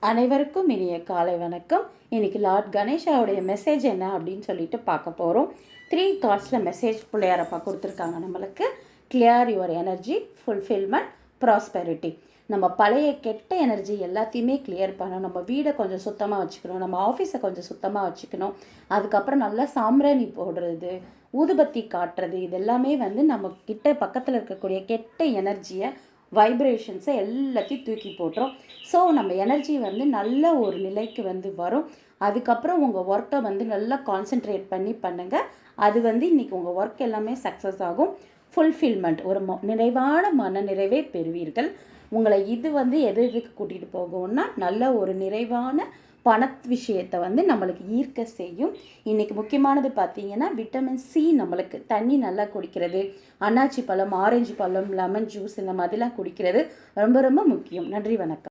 அனைவருக்கும் இனிய காலை வணக்கம். இன்னைக்கு லார்ட் கணேஷாவுடைய மெசேஜ் என்ன அப்படின்னு சொல்லிட்டு பார்க்க போகிறோம். 3 தாட்ஸில் மெசேஜ் பிள்ளையாரப்பா கொடுத்துருக்காங்க நம்மளுக்கு. Clear your energy, fulfilment, prosperity. நம்ம பழைய கெட்ட எனர்ஜி எல்லாத்தையுமே கிளியர் பண்ணணும். நம்ம வீடை கொஞ்சம் சுத்தமாக வச்சுக்கணும், நம்ம ஆஃபீஸை கொஞ்சம் சுத்தமாக வச்சுக்கணும். அதுக்கப்புறம் நல்லா சாம்பிராணி போடுறது, ஊதுபத்தி காட்டுறது, இதெல்லாமே நம்ம கிட்ட பக்கத்தில் இருக்கக்கூடிய கெட்ட எனர்ஜியை, வைப்ரேஷன்ஸை எல்லாத்தையும் தூக்கி போட்டுரும். ஸோ நம்ம எனர்ஜி நல்ல ஒரு நிலைக்கு வரும். அதுக்கப்புறம் உங்கள் ஒர்க்கை நல்லா கான்சென்ட்ரேட் பண்ணி பண்ணுங்கள். அது இன்றைக்கி உங்கள் ஒர்க் எல்லாமே சக்ஸஸ் ஆகும். ஃபுல்ஃபில்மெண்ட், ஒரு நிறைவான மன நிறைவே பெறுவீர்கள். உங்களை இது எதுக்கு கூட்டிகிட்டு போகும்னா நல்ல ஒரு நிறைவான பண விஷயத்தை நம்மளுக்கு ஈர்க்க செய்யும். இன்றைக்கி முக்கியமானது பார்த்திங்கன்னா விட்டமின் சி. நம்மளுக்கு தண்ணி நல்லா குடிக்கிறது, அன்னாச்சி பழம், ஆரஞ்சு பழம், லெமன் ஜூஸ் இந்த மாதிரிலாம் குடிக்கிறது ரொம்ப ரொம்ப முக்கியம். நன்றி, வணக்கம்.